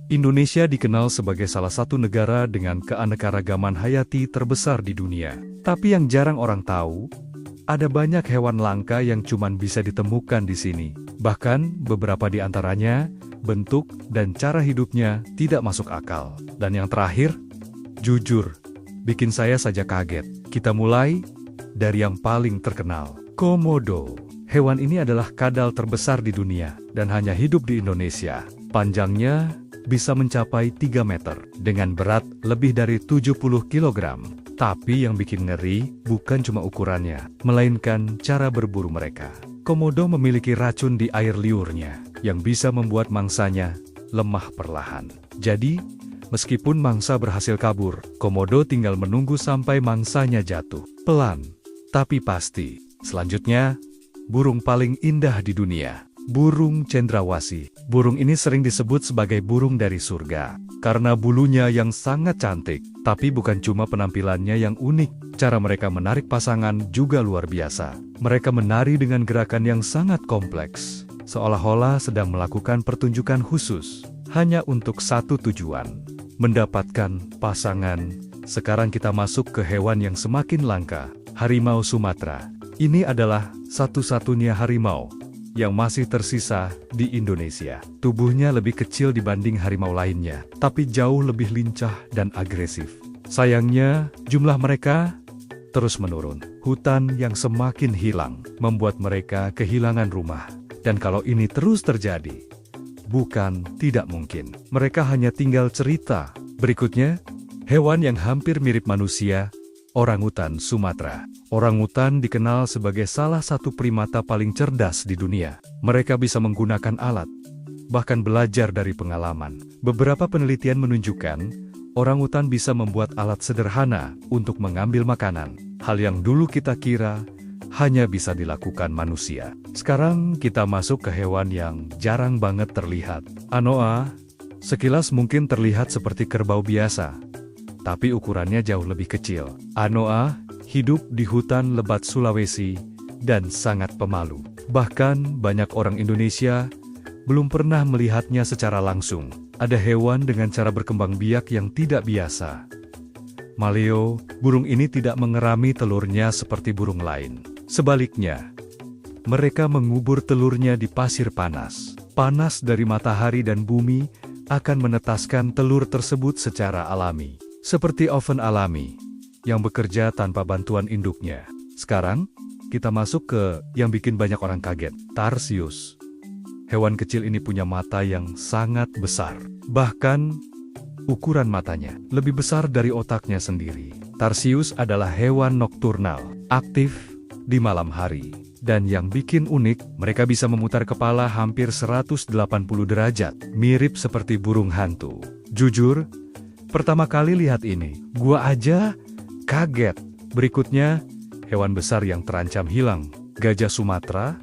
Indonesia dikenal sebagai salah satu negara dengan keanekaragaman hayati terbesar di dunia. Tapi yang jarang orang tahu, ada banyak hewan langka yang cuma bisa ditemukan di sini. Bahkan beberapa di antaranya, bentuk dan cara hidupnya tidak masuk akal. Dan yang terakhir, jujur, bikin saya saja kaget. Kita mulai dari yang paling terkenal, Komodo. Hewan ini adalah kadal terbesar di dunia dan hanya hidup di Indonesia. Panjangnya bisa mencapai 3 meter dengan berat lebih dari 70 kg. Tapi yang bikin ngeri bukan cuma ukurannya, melainkan cara berburu mereka. Komodo memiliki racun di air liurnya yang bisa membuat mangsanya lemah perlahan. Jadi, meskipun mangsa berhasil kabur, Komodo tinggal menunggu sampai mangsanya jatuh. Pelan, tapi pasti. Selanjutnya, burung paling indah di dunia, burung cendrawasih. Burung ini sering disebut sebagai burung dari surga, karena bulunya yang sangat cantik. Tapi bukan cuma penampilannya yang unik, cara mereka menarik pasangan juga luar biasa. Mereka menari dengan gerakan yang sangat kompleks, seolah-olah sedang melakukan pertunjukan khusus, hanya untuk satu tujuan, mendapatkan pasangan. Sekarang kita masuk ke hewan yang semakin langka, harimau Sumatera. Ini adalah satu-satunya harimau yang masih tersisa di Indonesia. Tubuhnya lebih kecil dibanding harimau lainnya, tapi jauh lebih lincah dan agresif. Sayangnya, jumlah mereka terus menurun. Hutan yang semakin hilang membuat mereka kehilangan rumah. Dan kalau ini terus terjadi, bukan tidak mungkin, mereka hanya tinggal cerita. Berikutnya, hewan yang hampir mirip manusia, orangutan Sumatera. Orangutan dikenal sebagai salah satu primata paling cerdas di dunia. Mereka bisa menggunakan alat, bahkan belajar dari pengalaman. Beberapa penelitian menunjukkan, orangutan bisa membuat alat sederhana untuk mengambil makanan. Hal yang dulu kita kira hanya bisa dilakukan manusia. Sekarang kita masuk ke hewan yang jarang banget terlihat. Anoa, sekilas mungkin terlihat seperti kerbau biasa, tapi ukurannya jauh lebih kecil. Anoa hidup di hutan lebat Sulawesi dan sangat pemalu. Bahkan banyak orang Indonesia belum pernah melihatnya secara langsung. Ada hewan dengan cara berkembang biak yang tidak biasa. Maleo, burung ini tidak mengerami telurnya seperti burung lain. Sebaliknya, mereka mengubur telurnya di pasir panas. Panas dari matahari dan bumi akan menetaskan telur tersebut secara alami, seperti oven alami yang bekerja tanpa bantuan induknya. Sekarang, kita masuk ke yang bikin banyak orang kaget, Tarsius. Hewan kecil ini punya mata yang sangat besar. Bahkan, ukuran matanya lebih besar dari otaknya sendiri. Tarsius adalah hewan nokturnal, aktif di malam hari. Dan yang bikin unik, mereka bisa memutar kepala hampir 180 derajat, mirip seperti burung hantu. Jujur, pertama kali lihat ini, gua aja kaget. Berikutnya, hewan besar yang terancam hilang, gajah Sumatera.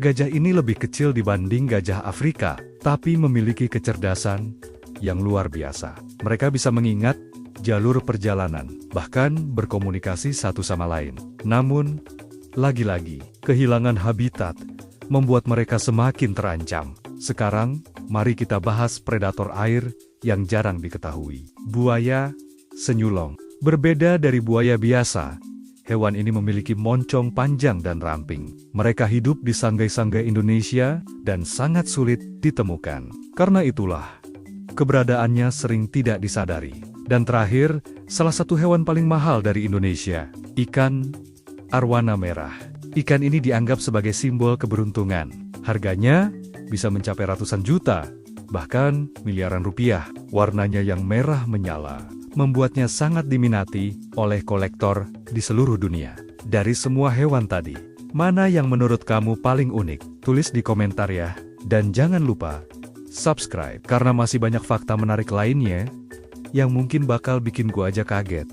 Gajah ini lebih kecil dibanding gajah Afrika, tapi memiliki kecerdasan yang luar biasa. Mereka bisa mengingat jalur perjalanan, bahkan berkomunikasi satu sama lain. Namun, lagi-lagi, kehilangan habitat membuat mereka semakin terancam. Sekarang, mari kita bahas predator air yang jarang diketahui. Buaya senyulong. Berbeda dari buaya biasa, hewan ini memiliki moncong panjang dan ramping. Mereka hidup di sanggai-sanggai Indonesia dan sangat sulit ditemukan. Karena itulah, keberadaannya sering tidak disadari. Dan terakhir, salah satu hewan paling mahal dari Indonesia, ikan arwana merah. Ikan ini dianggap sebagai simbol keberuntungan. Harganya bisa mencapai ratusan juta, bahkan miliaran rupiah. Warnanya yang merah menyala membuatnya sangat diminati oleh kolektor di seluruh dunia. Dari semua hewan tadi, mana yang menurut kamu paling unik? Tulis di komentar ya. Dan jangan lupa subscribe, karena masih banyak fakta menarik lainnya yang mungkin bakal bikin gua aja kaget.